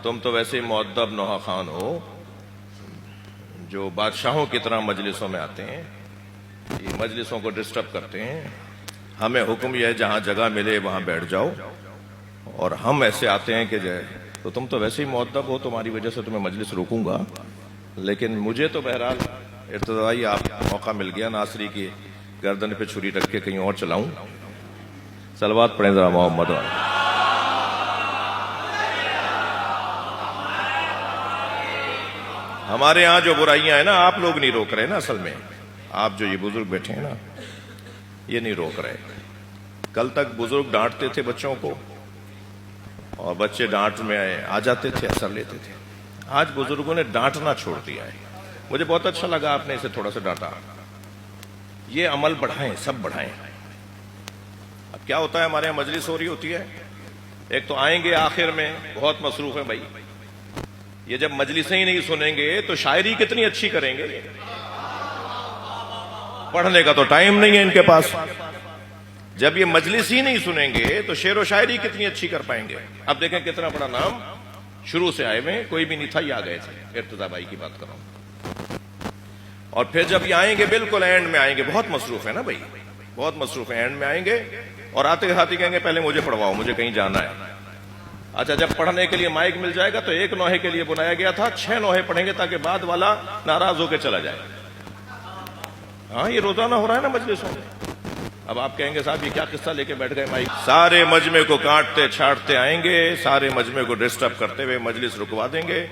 تم تو ویسے ہی مؤدب نوحہ خان ہو جو بادشاہوں کی طرح مجلسوں میں آتے ہیں، یہ مجلسوں کو ڈسٹرب کرتے ہیں۔ ہمیں حکم یہ ہے جہاں جگہ ملے وہاں بیٹھ جاؤ، اور ہم ایسے آتے ہیں کہ تو تم تو ویسے ہی مؤدب ہو، تمہاری وجہ سے تمہیں مجلس روکوں گا، لیکن مجھے تو بہرحال ارتضائی آپ موقع مل گیا ناصری کی گردن پہ چھری رکھ کے کہیں اور چلاؤں۔ صلوات پڑھیں ذرا محمد والے۔ ہمارے ہاں جو برائیاں ہیں نا، آپ لوگ نہیں روک رہے نا، اصل میں آپ جو یہ بزرگ بیٹھے ہیں نا، یہ نہیں روک رہے۔ کل تک بزرگ ڈانٹتے تھے بچوں کو اور بچے ڈانٹ میں آ جاتے تھے، اثر لیتے تھے۔ آج بزرگوں نے ڈانٹنا چھوڑ دیا ہے۔ مجھے بہت اچھا لگا آپ نے اسے تھوڑا سا ڈانٹا۔ یہ عمل بڑھائیں، سب بڑھائیں۔ اب کیا ہوتا ہے، ہمارے یہاں مجلس ہو رہی ہوتی ہے، ایک تو آئیں گے آخر میں، بہت مصروف ہیں بھائی، یہ جب مجلسیں ہی نہیں سنیں گے تو شاعری کتنی اچھی کریں گے؟ پڑھنے کا تو ٹائم نہیں ہے ان کے پاس۔ جب یہ مجلس ہی نہیں سنیں گے تو شعر و شاعری کتنی اچھی کر پائیں گے؟ اب دیکھیں کتنا بڑا نام، شروع سے آئے ہوئے، کوئی بھی نہیں تھا، یہ آ گئے تھے۔ ارتضا بھائی کی بات کر رہا ہوں۔ اور پھر جب یہ آئیں گے بالکل اینڈ میں آئیں گے، بہت مصروف ہے نا بھائی، بہت مصروف ہے، اینڈ میں آئیں گے اور آتے ہاتھ ہی کہیں گے پہلے مجھے پڑھواؤ، مجھے کہیں جانا ہے۔ اچھا، جب پڑھنے کے لیے مائک مل جائے گا تو ایک نوحے کے لیے بنایا گیا تھا، 6 نوحے پڑھیں گے تاکہ بعد والا ناراض ہو کے چلا جائے۔ ہاں، یہ روزانہ ہو رہا ہے نا مجلسوں میں۔ اب آپ کہیں گے صاحب یہ کیا قصہ لے کے بیٹھ گئے مائک؟ سارے مجمع کو کاٹتے چھاٹتے آئیں گے، سارے مجمع کو ڈسٹرب کرتے ہوئے مجلس رکوا دیں گے۔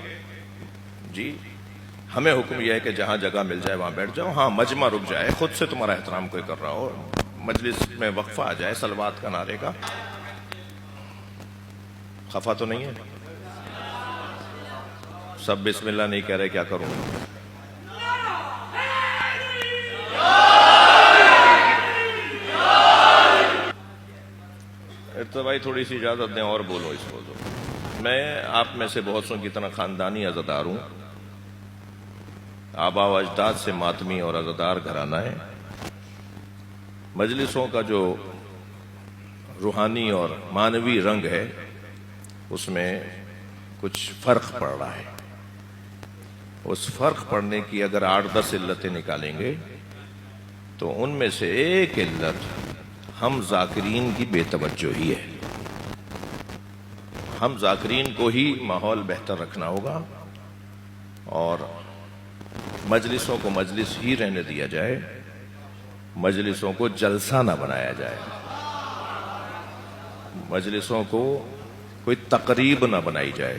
جی، ہمیں حکم یہ ہے کہ جہاں جگہ مل جائے وہاں بیٹھ جاؤ۔ ہاں، مجمع رک جائے، خود سے تمہارا احترام کوئی کر رہا ہو، مجلس میں وقفہ آ جائے صلوات کا نعرے کا۔ خفا تو نہیں ہے؟ سب بسم اللہ نہیں کہہ رہے، کیا کروں؟ ارتضا بھائی تھوڑی سی اجازت دیں اور بولو اس موضوع۔ میں آپ میں سے بہت سوں کی طرح خاندانی عزادار ہوں، آبا و اجداد سے ماتمی اور عزادار گھرانہ ہے۔ مجلسوں کا جو روحانی اور معنوی رنگ ہے اس میں کچھ فرق پڑ رہا ہے۔ اس فرق پڑنے کی اگر 8-10 علتیں نکالیں گے تو ان میں سے ایک علت ہم ذاکرین کی بے توجہی ہے۔ ہم ذاکرین کو ہی ماحول بہتر رکھنا ہوگا اور مجلسوں کو مجلس ہی رہنے دیا جائے، مجلسوں کو جلسہ نہ بنایا جائے، مجلسوں کو کوئی تقریب نہ بنائی جائے۔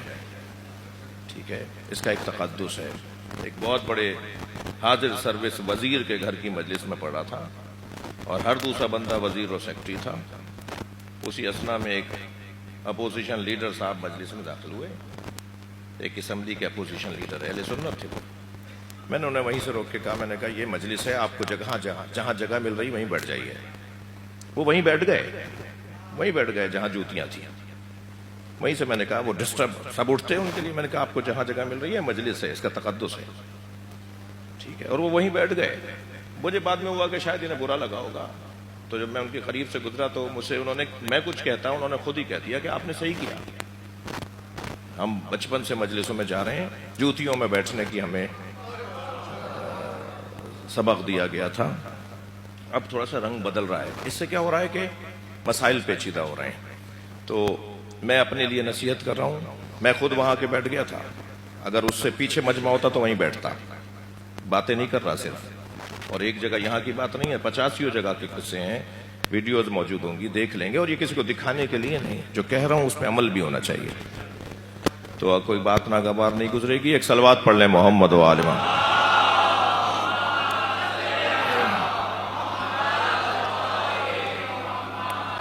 ٹھیک ہے، اس کا ایک تقدس ہے۔ ایک بہت بڑے حاضر سروس وزیر کے گھر کی مجلس میں پڑھا تھا اور ہر دوسرا بندہ وزیر اور سیکرٹری تھا۔ اسی اثنا میں ایک اپوزیشن لیڈر صاحب مجلس میں داخل ہوئے، ایک اسمبلی کے اپوزیشن لیڈر، اہل سنت تھے وہ۔ میں نے انہیں وہیں سے روک کے کہا، میں نے کہا یہ مجلس ہے، آپ کو جہاں جگہ مل رہی وہیں بیٹھ جائیے۔ وہ وہیں بیٹھ گئے جہاں جوتیاں تھیں۔ وہیں سے میں نے کہا، وہ ڈسٹرب سب اٹھتے ہیں ان کے لیے، میں نے کہا آپ کو جہاں جگہ مل رہی ہے، مجلس ہے، اس کا تقدس ہے۔ ٹھیک ہے، اور وہ وہیں بیٹھ گئے۔ مجھے بعد میں ہوا کہ شاید انہیں برا لگا ہوگا، تو جب میں ان کے قریب سے گزرا تو مجھ سے میں کچھ کہتا ہوں، انہوں نے خود ہی کہہ دیا کہ آپ نے صحیح کیا۔ ہم بچپن سے مجلسوں میں جا رہے ہیں، جوتیوں میں بیٹھنے کی ہمیں سبق دیا گیا تھا، اب تھوڑا سا رنگ بدل رہا ہے۔ اس سے کیا ہو رہا ہے کہ مسائل پیچیدہ ہو رہے ہیں۔ تو میں اپنے لیے نصیحت کر رہا ہوں، میں خود وہاں کے بیٹھ گیا تھا، اگر اس سے پیچھے مجمع ہوتا تو وہیں بیٹھتا، باتیں نہیں کر رہا صرف۔ اور ایک جگہ یہاں کی بات نہیں ہے، 50 جگہ کے قصے ہیں، ویڈیوز موجود ہوں گی، دیکھ لیں گے، اور یہ کسی کو دکھانے کے لیے نہیں، جو کہہ رہا ہوں اس پہ عمل بھی ہونا چاہیے۔ تو کوئی بات ناگوار نہیں گزرے گی۔ ایک صلوات پڑھ لیں محمد و آل محمد۔